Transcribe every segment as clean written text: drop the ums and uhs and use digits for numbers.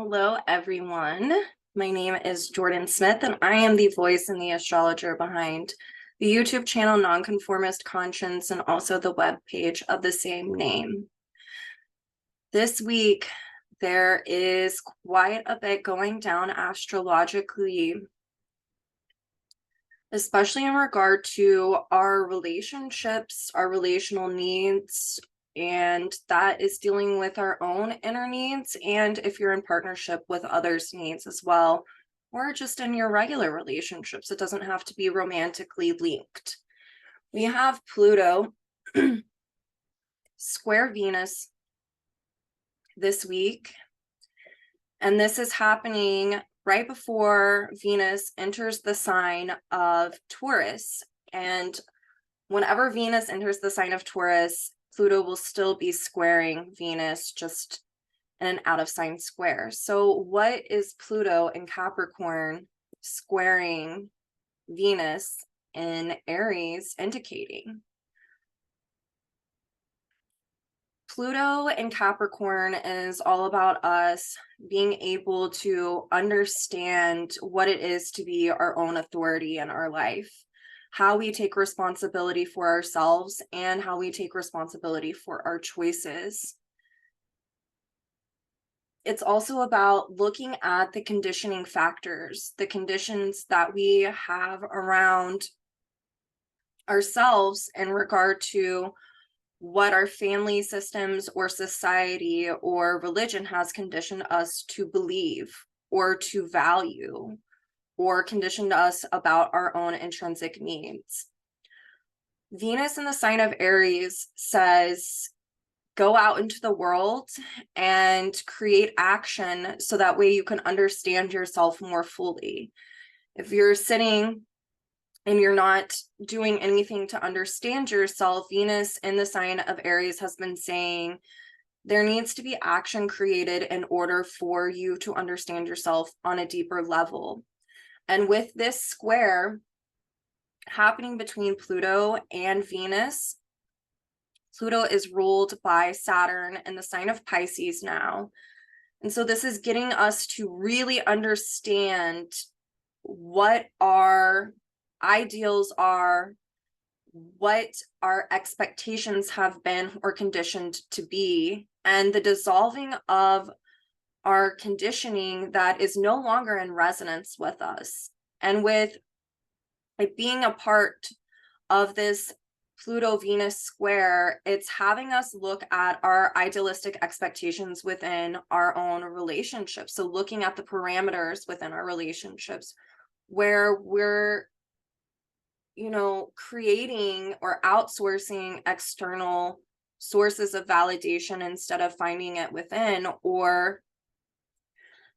Hello, everyone. My name is Jordyn Smith, and I am the voice and the astrologer behind the YouTube channel Nonconformist Conscience and also the web page of the same name. This week, there is quite a bit going down astrologically, especially in regard to our relationships, our relational needs, and that is dealing with our own inner needs, and if you're in partnership with others' needs as well, or just in your regular relationships. It doesn't have to be romantically linked. We have Pluto square Venus this week, and this is happening right before Venus enters the sign of Taurus. And whenever Venus enters the sign of Taurus, Pluto will still be squaring Venus, just in an out of sign square. So what is Pluto in Capricorn squaring Venus in Aries indicating? Pluto in Capricorn is all about us being able to understand what it is to be our own authority in our life, how we take responsibility for ourselves, and how we take responsibility for our choices. It's also about looking at the conditioning factors, the conditions that we have around ourselves in regard to what our family systems or society or religion has conditioned us to believe or to value or conditioned us about our own intrinsic needs. Venus in the sign of Aries says, go out into the world and create action so that way you can understand yourself more fully. If you're sitting and you're not doing anything to understand yourself, Venus in the sign of Aries has been saying there needs to be action created in order for you to understand yourself on a deeper level. And with this square happening between Pluto and Venus, Pluto is ruled by Saturn in the sign of Pisces now. And so this is getting us to really understand what our ideals are, what our expectations have been or conditioned to be, and the dissolving of our conditioning that is no longer in resonance with us. And with it being a part of this Pluto-Venus square, it's having us look at our idealistic expectations within our own relationships. So looking at the parameters within our relationships where we're, creating or outsourcing external sources of validation instead of finding it within, or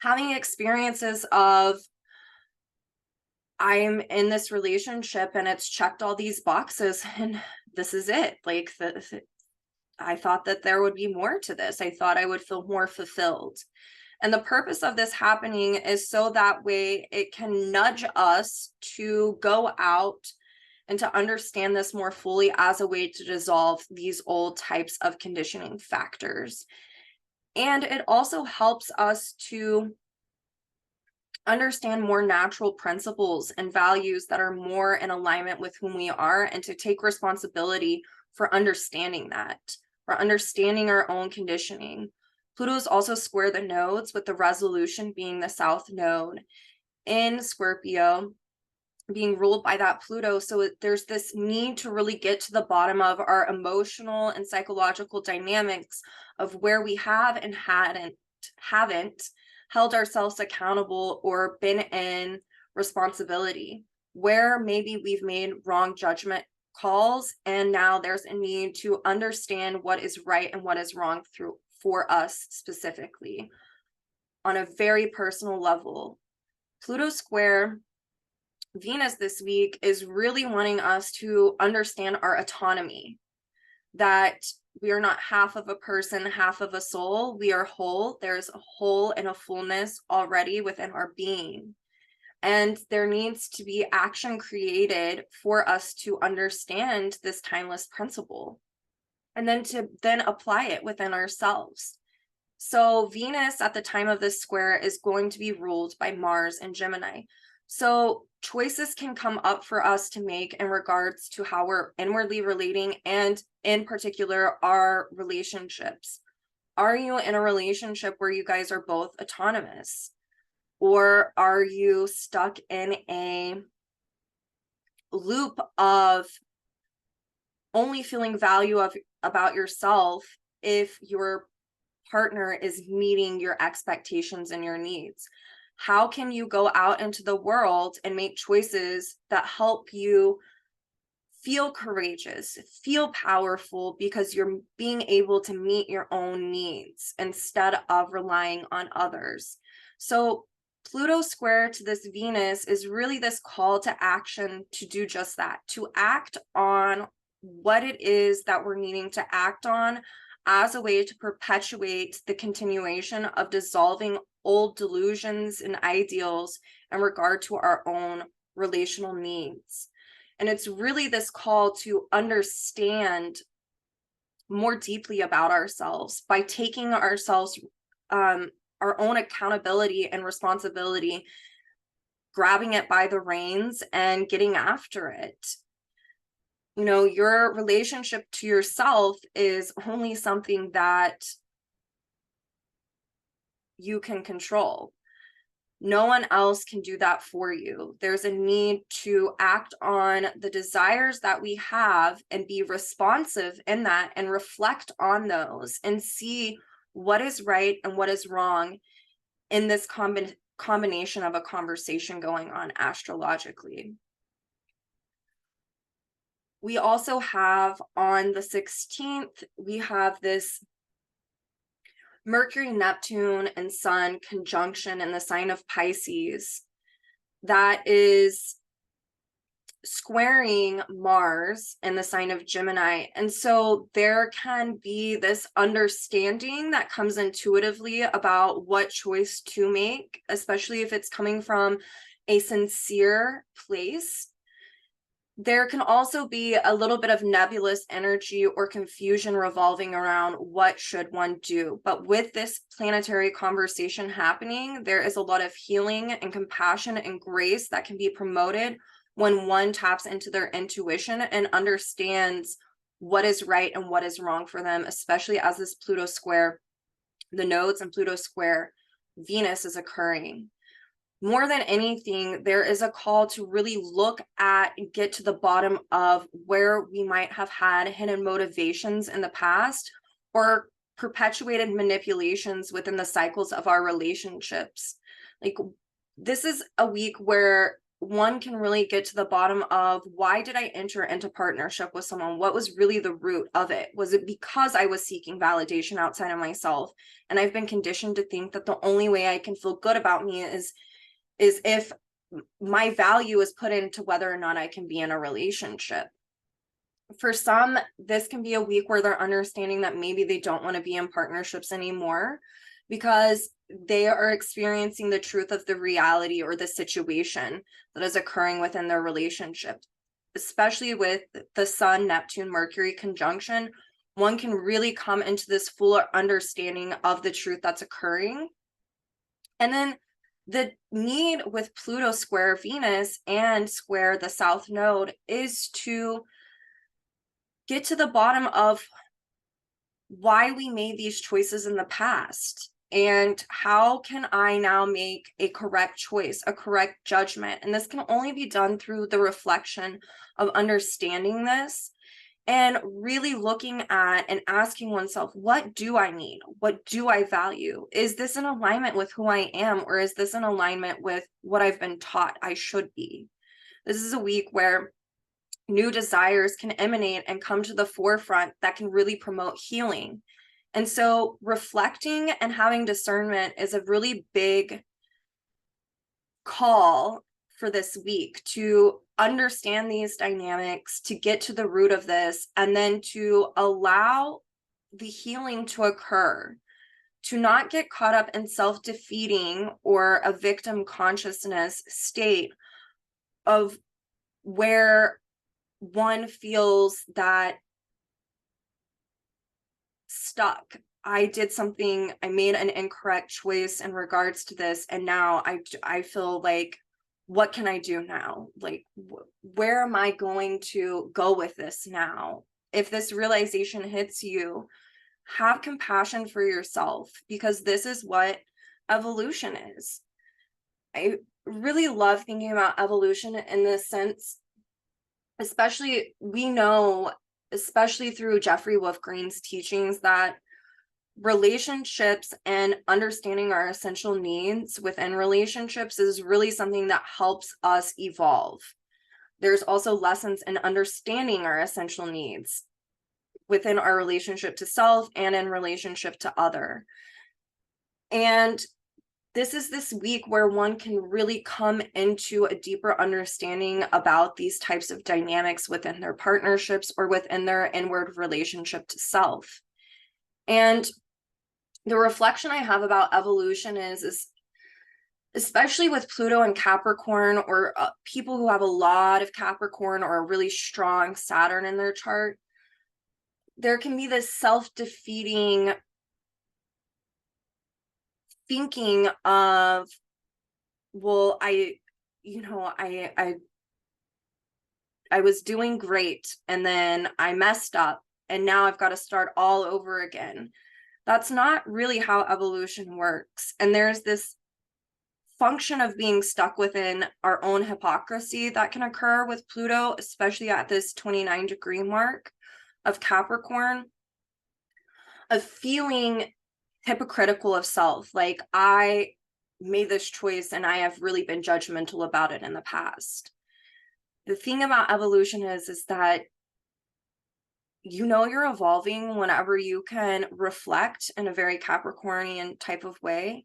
having experiences of, I'm in this relationship and it's checked all these boxes and this is it. Like I thought that there would be more to this. I thought I would feel more fulfilled. And the purpose of this happening is so that way it can nudge us to go out and to understand this more fully as a way to dissolve these old types of conditioning factors. And it also helps us to understand more natural principles and values that are more in alignment with whom we are, and to take responsibility for understanding that, for understanding our own conditioning. Pluto's also square the nodes, with the resolution being the south node in Scorpio, being ruled by that Pluto. So there's this need to really get to the bottom of our emotional and psychological dynamics of where we have and haven't held ourselves accountable or been in responsibility, where maybe we've made wrong judgment calls, and now there's a need to understand what is right and what is wrong for us specifically on a very personal level. Pluto square Venus this week is really wanting us to understand our autonomy, that we are not half of a person, half of a soul. We are whole. There's a whole and a fullness already within our being. And there needs to be action created for us to understand this timeless principle, and then to apply it within ourselves. So Venus at the time of this square is going to be ruled by Mars and Gemini. So choices can come up for us to make in regards to how we're inwardly relating, and in particular, our relationships. Are you in a relationship where you guys are both autonomous? Or are you stuck in a loop of only feeling about yourself if your partner is meeting your expectations and your needs? How can you go out into the world and make choices that help you feel courageous, feel powerful, because you're being able to meet your own needs instead of relying on others? So Pluto square to this Venus is really this call to action to do just that, to act on what it is that we're needing to act on as a way to perpetuate the continuation of dissolving old delusions and ideals in regard to our own relational needs. And it's really this call to understand more deeply about ourselves by taking ourselves, our own accountability and responsibility, grabbing it by the reins and getting after it. You know, your relationship to yourself is only something that you can control. No one else can do that for you. There's a need to act on the desires that we have and be responsive in that and reflect on those and see what is right and what is wrong in this combination of a conversation going on astrologically. We also have on the 16th, we have this Mercury, Neptune, and Sun conjunction in the sign of Pisces that is squaring Mars in the sign of Gemini. And so there can be this understanding that comes intuitively about what choice to make, especially if it's coming from a sincere place. There can also be a little bit of nebulous energy or confusion revolving around what should one do. But with this planetary conversation happening, there is a lot of healing and compassion and grace that can be promoted when one taps into their intuition and understands what is right and what is wrong for them, especially as this Pluto square, the nodes and Pluto square Venus is occurring. More than anything, there is a call to really look at and get to the bottom of where we might have had hidden motivations in the past or perpetuated manipulations within the cycles of our relationships. Like, this is a week where one can really get to the bottom of, why did I enter into partnership with someone? What was really the root of it? Was it because I was seeking validation outside of myself? And I've been conditioned to think that the only way I can feel good about me is if my value is put into whether or not I can be in a relationship. For some, this can be a week where they're understanding that maybe they don't want to be in partnerships anymore because they are experiencing the truth of the reality or the situation that is occurring within their relationship. Especially with the Sun, Neptune, Mercury conjunction, one can really come into this fuller understanding of the truth that's occurring. And then the need with Pluto square Venus and square the South Node is to get to the bottom of why we made these choices in the past and how can I now make a correct choice, a correct judgment. And this can only be done through the reflection of understanding this and really looking at and asking oneself, what do I need? What do I value? Is this in alignment with who I am, or is this in alignment with what I've been taught I should be? This is a week where new desires can emanate and come to the forefront that can really promote healing. And so reflecting and having discernment is a really big call for this week, to understand these dynamics, to get to the root of this, and then to allow the healing to occur, to not get caught up in self-defeating or a victim consciousness state of where one feels that stuck I did something, I made an incorrect choice in regards to this, and now I feel like, what can I do now? Like, where am I going to go with this now? If this realization hits you, have compassion for yourself, because this is what evolution is. I really love thinking about evolution in this sense, especially, we know, especially through Jeffrey Wolf Green's teachings, that relationships and understanding our essential needs within relationships is really something that helps us evolve. There's also lessons in understanding our essential needs within our relationship to self and in relationship to other. And this is this week where one can really come into a deeper understanding about these types of dynamics within their partnerships or within their inward relationship to self. And the reflection I have about evolution is especially with Pluto and Capricorn, or people who have a lot of Capricorn or a really strong Saturn in their chart, there can be this self-defeating thinking of, well, I was doing great, and then I messed up, and now I've got to start all over again. That's not really how evolution works. And there's this function of being stuck within our own hypocrisy that can occur with Pluto, especially at this 29-degree mark of Capricorn, of feeling hypocritical of self. Like, I made this choice and I have really been judgmental about it in the past. The thing about evolution is that you're evolving whenever you can reflect in a very Capricornian type of way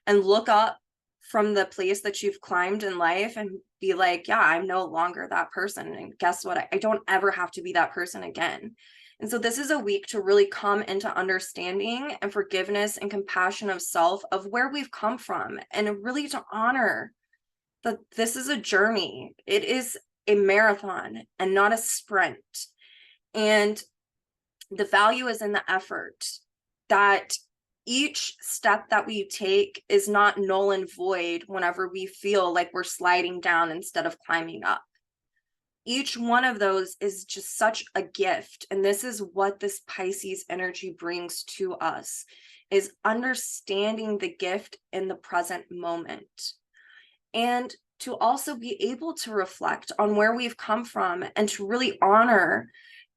and look up from the place that you've climbed in life and be like, yeah, I'm no longer that person. And guess what? I don't ever have to be that person again. And so this is a week to really come into understanding and forgiveness and compassion of self, of where we've come from, and really to honor that this is a journey. It is a marathon and not a sprint. And the value is in the effort, that each step that we take is not null and void whenever we feel like we're sliding down instead of climbing up. Each one of those is just such a gift. And this is what this Pisces energy brings to us, is understanding the gift in the present moment. And to also be able to reflect on where we've come from and to really honor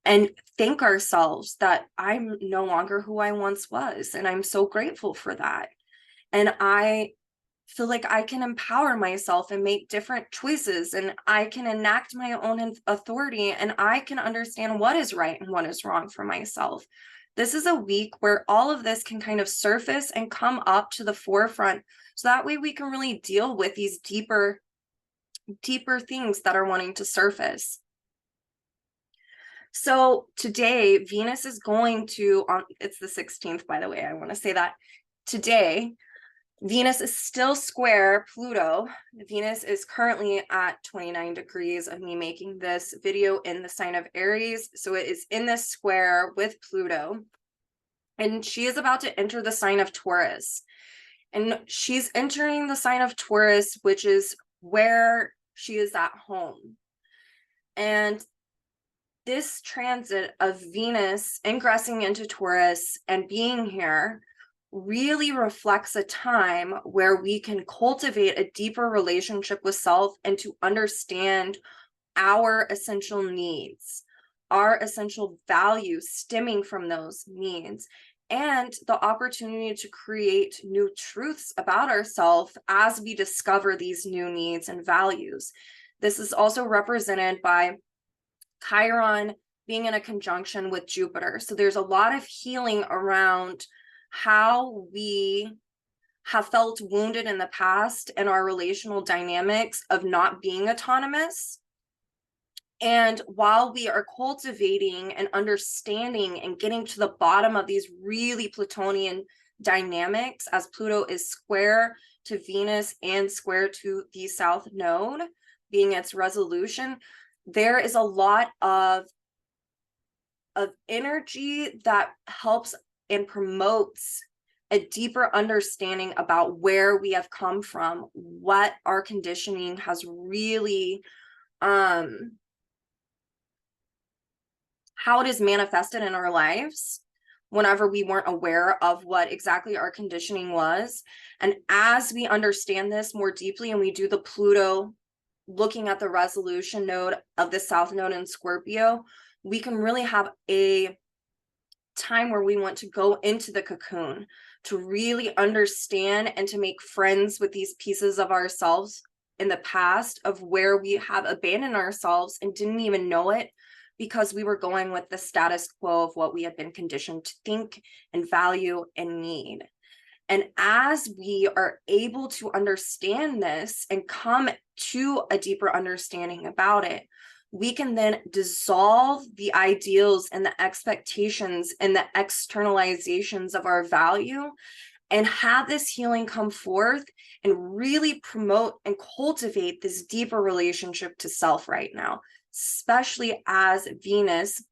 and thank ourselves that I'm no longer who I once was. And I'm so grateful for that. And I feel like I can empower myself and make different choices, and I can enact my own authority, and I can understand what is right and what is wrong for myself. This is a week where all of this can kind of surface and come up to the forefront, so that way we can really deal with these deeper things that are wanting to surface. So today, Venus is going to, it's the 16th, by the way, I want to say that. Today, Venus is still square Pluto. Venus is currently at 29 degrees of me making this video in the sign of Aries. So it is in this square with Pluto. And she is about to enter the sign of Taurus. And she's entering the sign of Taurus, which is where she is at home. And this transit of Venus ingressing into Taurus and being here really reflects a time where we can cultivate a deeper relationship with self and to understand our essential needs, our essential values stemming from those needs, and the opportunity to create new truths about ourselves as we discover these new needs and values. This is also represented by Chiron being in a conjunction with Jupiter. So there's a lot of healing around how we have felt wounded in the past and our relational dynamics of not being autonomous. And while we are cultivating and understanding and getting to the bottom of these really Plutonian dynamics, as Pluto is square to Venus and square to the South Node, being its resolution, there is a lot of energy that helps and promotes a deeper understanding about where we have come from, what our conditioning has really, how it is manifested in our lives whenever we weren't aware of what exactly our conditioning was. And as we understand this more deeply and we do the Pluto, looking at the resolution node of the South Node in Scorpio, we can really have a time where we want to go into the cocoon to really understand and to make friends with these pieces of ourselves in the past, of where we have abandoned ourselves and didn't even know it, because we were going with the status quo of what we had been conditioned to think and value and need. And as we are able to understand this and come to a deeper understanding about it, we can then dissolve the ideals and the expectations and the externalizations of our value, and have this healing come forth and really promote and cultivate this deeper relationship to self right now, especially as Venus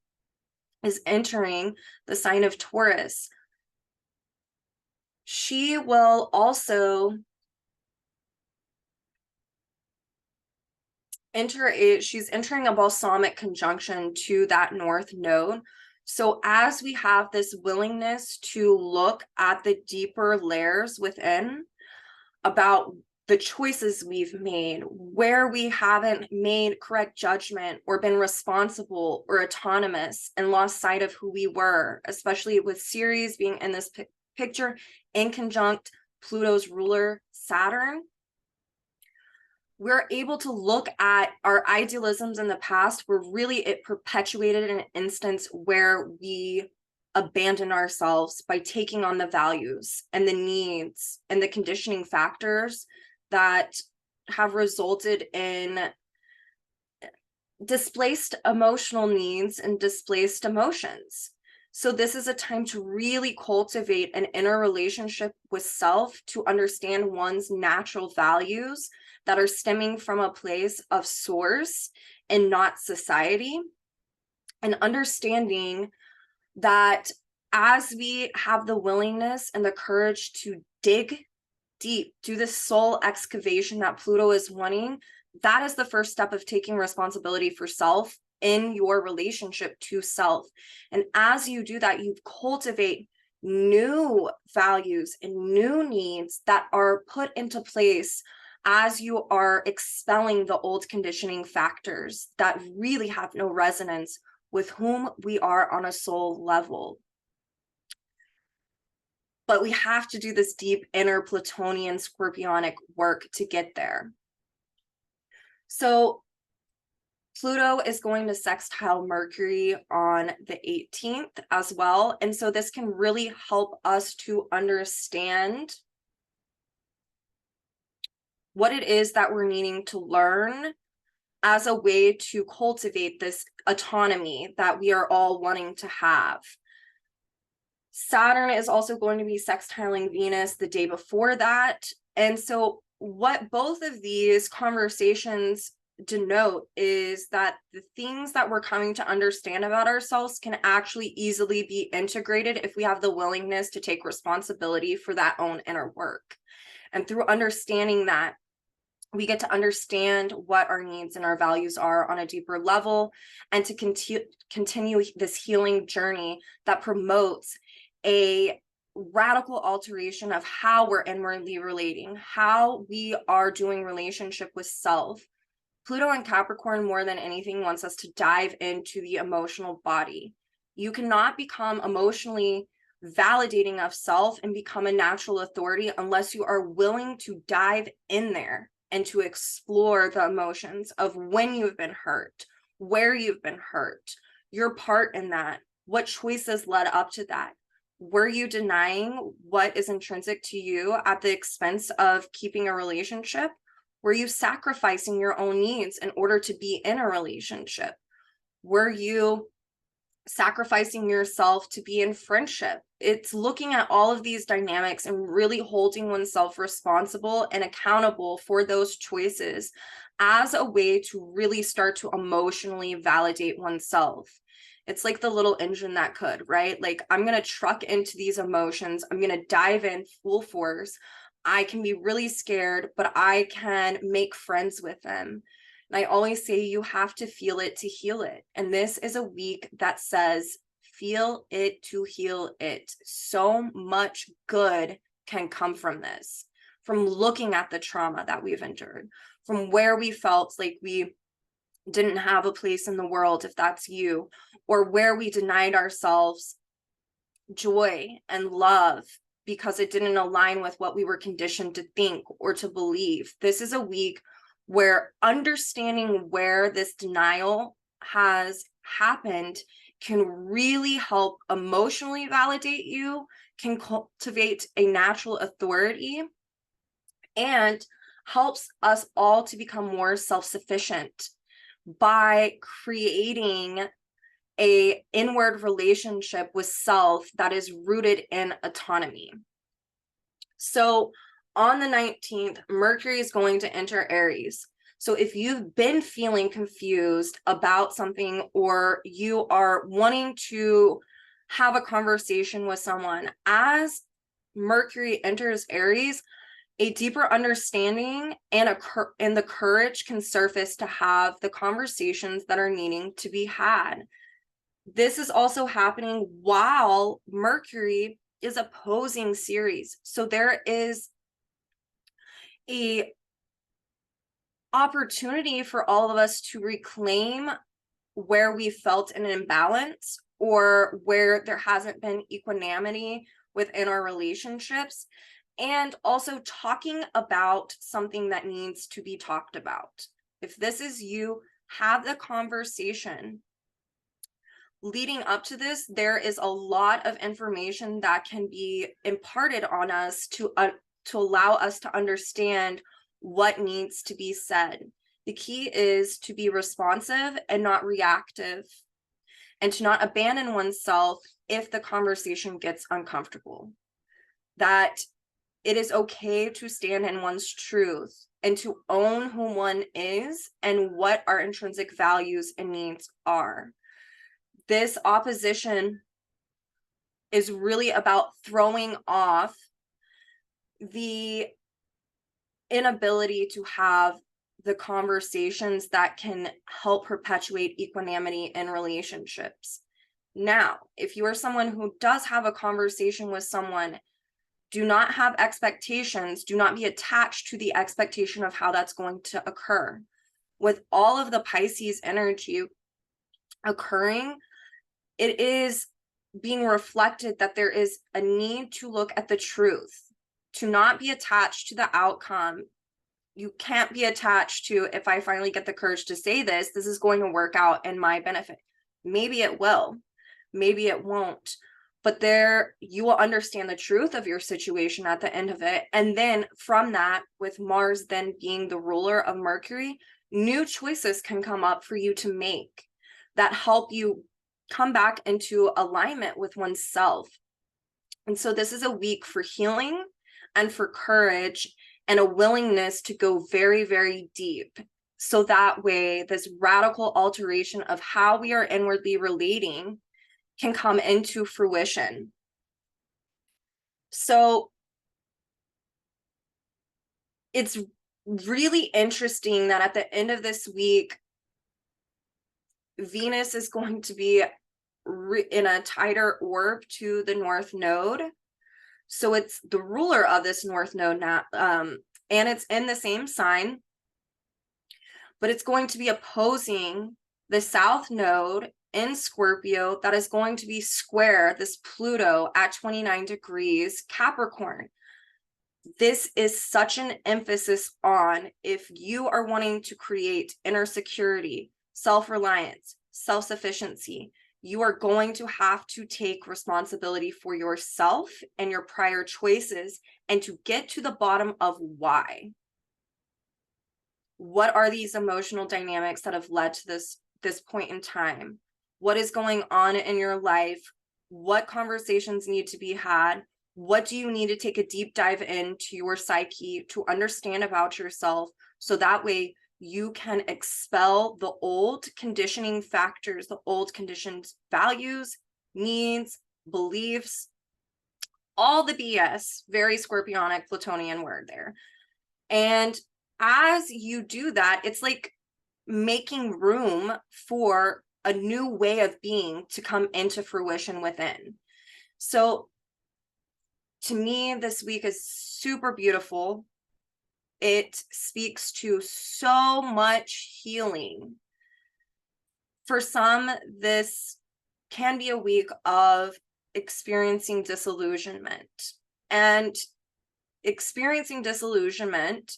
is entering the sign of Taurus. She will also she's entering a balsamic conjunction to that North Node. So as we have this willingness to look at the deeper layers within about the choices we've made, where we haven't made correct judgment or been responsible or autonomous and lost sight of who we were, especially with Ceres being in this picture in conjunct Pluto's ruler, Saturn, we're able to look at our idealisms in the past where really it perpetuated an instance where we abandon ourselves by taking on the values and the needs and the conditioning factors that have resulted in displaced emotional needs and displaced emotions. So this is a time to really cultivate an inner relationship with self, to understand one's natural values that are stemming from a place of source and not society, and understanding that as we have the willingness and the courage to dig deep, do the soul excavation that Pluto is wanting, that is the first step of taking responsibility for self in your relationship to self. And as you do that, you cultivate new values and new needs that are put into place as you are expelling the old conditioning factors that really have no resonance with whom we are on a soul level. But we have to do this deep inner Plutonian Scorpionic work to get there. So Pluto is going to sextile Mercury on the 18th as well. And so this can really help us to understand what it is that we're needing to learn as a way to cultivate this autonomy that we are all wanting to have. Saturn is also going to be sextiling Venus the day before that. And so what both of these conversations denote is that the things that we're coming to understand about ourselves can actually easily be integrated if we have the willingness to take responsibility for that own inner work. And through understanding that, we get to understand what our needs and our values are on a deeper level, and to continue this healing journey that promotes a radical alteration of how we're inwardly relating, how we are doing relationship with self. Pluto and Capricorn, more than anything, wants us to dive into the emotional body. You cannot become emotionally validating of self and become a natural authority unless you are willing to dive in there and to explore the emotions of when you've been hurt, where you've been hurt, your part in that, what choices led up to that. Were you denying what is intrinsic to you at the expense of keeping a relationship? Were you sacrificing your own needs in order to be in a relationship? Were you sacrificing yourself to be in friendship? It's looking at all of these dynamics and really holding oneself responsible and accountable for those choices as a way to really start to emotionally validate oneself. It's like the little engine that could, right? Like, I'm going to truck into these emotions. I'm going to dive in full force. I can be really scared, but I can make friends with them. And I always say you have to feel it to heal it. And this is a week that says, feel it to heal it. So much good can come from this, from looking at the trauma that we've endured, from where we felt like we didn't have a place in the world, if that's you, or where we denied ourselves joy and love because it didn't align with what we were conditioned to think or to believe. This is a week where understanding where this denial has happened can really help emotionally validate you, can cultivate a natural authority, and helps us all to become more self-sufficient by creating a inward relationship with self that is rooted in autonomy. So on the 19th, Mercury is going to enter Aries. So if you've been feeling confused about something, or you are wanting to have a conversation with someone, as Mercury enters Aries, a deeper understanding and the courage can surface to have the conversations that are needing to be had. This is also happening while Mercury is opposing Ceres. So there is a opportunity for all of us to reclaim where we felt an imbalance, or where there hasn't been equanimity within our relationships, and also talking about something that needs to be talked about. If this is you, have the conversation. Leading up to this, there is a lot of information that can be imparted on us to allow us to understand what needs to be said. The key is to be responsive and not reactive, and to not abandon oneself if the conversation gets uncomfortable. That it is okay to stand in one's truth and to own who one is and what our intrinsic values and needs are. This opposition is really about throwing off the inability to have the conversations that can help perpetuate equanimity in relationships. Now, if you are someone who does have a conversation with someone, do not have expectations. Do not be attached to the expectation of how that's going to occur. With all of the Pisces energy occurring, it is being reflected that there is a need to look at the truth, to not be attached to the outcome. You can't be attached to, if I finally get the courage to say this, this is going to work out in my benefit. Maybe it will, maybe it won't. But there, you will understand the truth of your situation at the end of it. And then from that, with Mars then being the ruler of Mercury, new choices can come up for you to make that help you come back into alignment with oneself. And so this is a week for healing and for courage and a willingness to go very, very deep. So that way, this radical alteration of how we are inwardly relating can come into fruition. So it's really interesting that at the end of this week, Venus is going to be in a tighter orb to the North Node. So it's the ruler of this North Node now, and it's in the same sign, but it's going to be opposing the South Node in Scorpio that is going to be square this Pluto at 29 degrees Capricorn. This is such an emphasis on, if you are wanting to create inner security, self-reliance, self-sufficiency, you are going to have to take responsibility for yourself and your prior choices, and to get to the bottom of why. What are these emotional dynamics that have led to this point in time? What is going on in your life? What conversations need to be had? What do you need to take a deep dive into your psyche to understand about yourself, so that way you can expel the old conditioning factors, the old conditioned values, needs, beliefs, all the BS, very scorpionic Plutonian word there. And as you do that, it's like making room for a new way of being to come into fruition within. So to me, this week is super beautiful. It speaks to so much healing. For some, this can be a week of experiencing disillusionment. And experiencing disillusionment,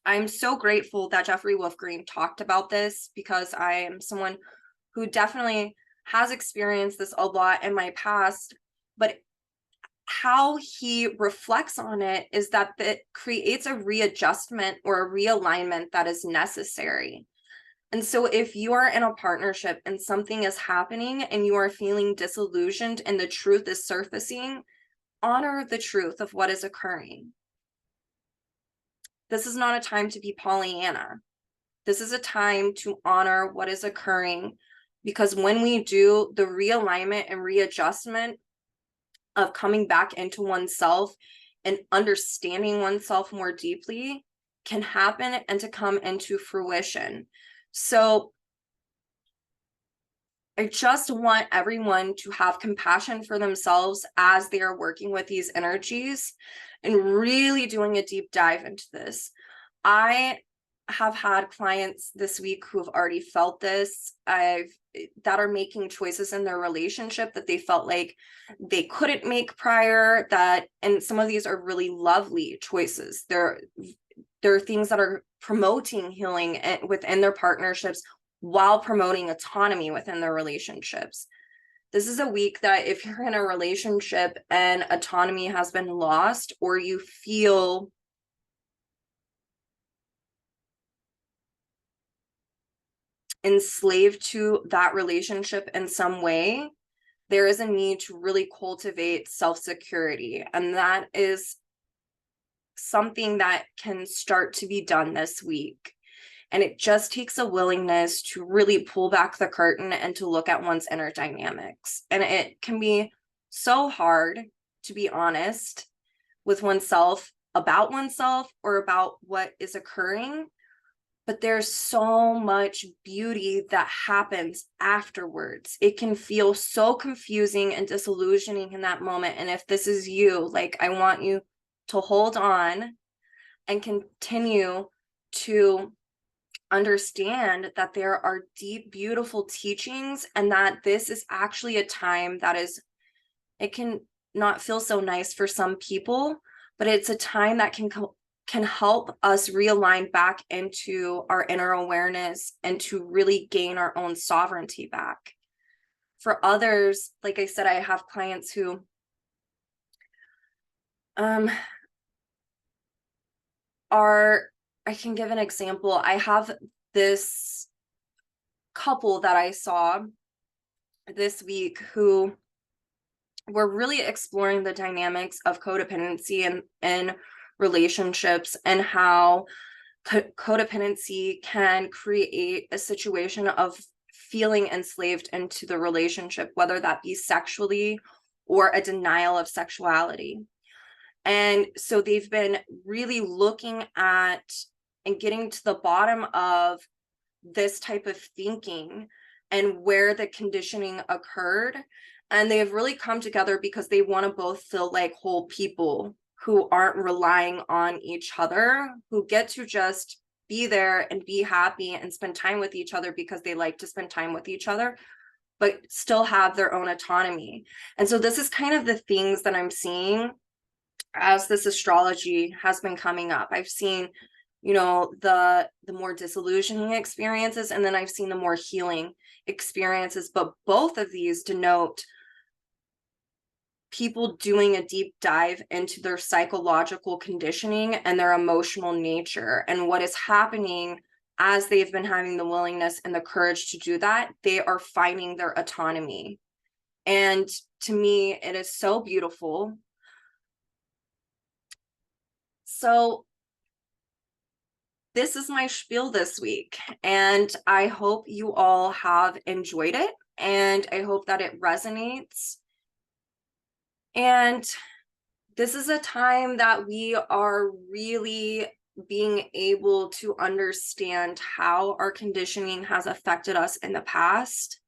I'm so grateful that Jeffrey Wolf Green talked about this, because I am someone who definitely has experienced this a lot in my past. But how he reflects on it is that it creates a readjustment or a realignment that is necessary. And so if you are in a partnership and something is happening and you are feeling disillusioned and the truth is surfacing, honor the truth of what is occurring. This is not a time to be Pollyanna. This is a time to honor what is occurring, because when we do, the realignment and readjustment of coming back into oneself and understanding oneself more deeply can happen and to come into fruition. So I just want everyone to have compassion for themselves as they are working with these energies and really doing a deep dive into this. I have had clients this week who have already felt this. That are making choices in their relationship that they felt like they couldn't make prior, and some of these are really lovely choices. There are things that are promoting healing within their partnerships while promoting autonomy within their relationships. This is a week that if you're in a relationship and autonomy has been lost, or you feel enslaved to that relationship in some way, there is a need to really cultivate self-security. And that is something that can start to be done this week. And it just takes a willingness to really pull back the curtain and to look at one's inner dynamics. And it can be so hard to be honest with oneself about oneself or about what is occurring. But there's so much beauty that happens afterwards. It can feel so confusing and disillusioning in that moment. And if this is you, like, I want you to hold on and continue to understand that there are deep, beautiful teachings, and that this is actually a time that it can not feel so nice for some people, but it's a time that can help us realign back into our inner awareness and to really gain our own sovereignty back. For others, like I said, I have clients who I can give an example. I have this couple that I saw this week who were really exploring the dynamics of codependency and relationships, and how codependency can create a situation of feeling enslaved into the relationship, whether that be sexually or a denial of sexuality. And so they've been really looking at and getting to the bottom of this type of thinking and where the conditioning occurred. And they have really come together because they want to both feel like whole people who aren't relying on each other, who get to just be there and be happy and spend time with each other because they like to spend time with each other, but still have their own autonomy. And so this is kind of the things that I'm seeing as this astrology has been coming up. I've seen, the more disillusioning experiences, and then I've seen the more healing experiences. But both of these denote people doing a deep dive into their psychological conditioning and their emotional nature, and what is happening as they've been having the willingness and the courage to do that. They are finding their autonomy. And to me, it is so beautiful. So this is my spiel this week, and I hope you all have enjoyed it, and I hope that it resonates. And this is a time that we are really being able to understand how our conditioning has affected us in the past.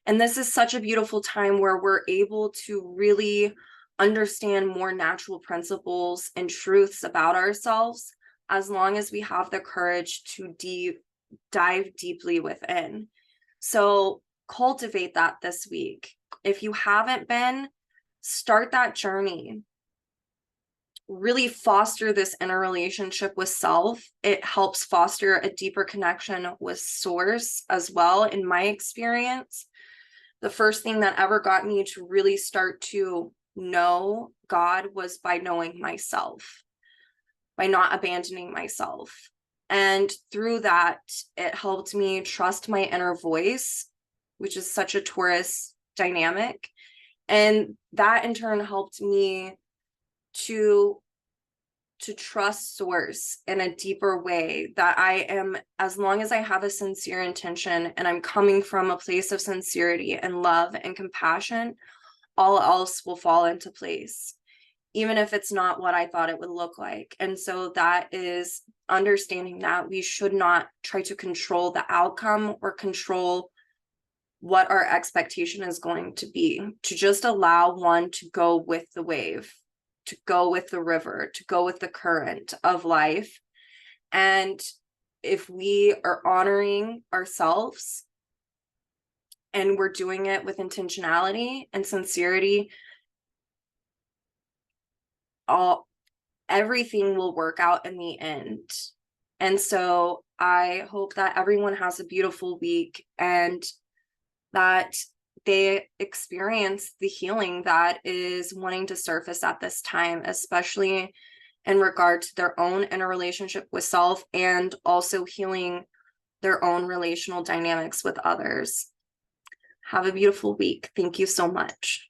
And this is such a beautiful time where we're able to really understand more natural principles and truths about ourselves, as long as we have the courage to dive deeply within. So cultivate that this week. If you haven't been, start that journey. Really foster this inner relationship with self. It helps foster a deeper connection with source as well. In my experience, the first thing that ever got me to really start to know God was by knowing myself, by not abandoning myself. And through that, it helped me trust my inner voice, which is such a Taurus dynamic. And that in turn helped me to trust source in a deeper way, that I am, as long as I have a sincere intention and I'm coming from a place of sincerity and love and compassion, all else will fall into place, even if it's not what I thought it would look like. And so that is understanding that we should not try to control the outcome or control what our expectation is going to be, to just allow one to go with the wave, to go with the river, to go with the current of life. And if we are honoring ourselves and we're doing it with intentionality and sincerity, everything will work out in the end. And so I hope that everyone has a beautiful week, and that they experience the healing that is wanting to surface at this time, especially in regard to their own inner relationship with self, and also healing their own relational dynamics with others. Have a beautiful week. Thank you so much.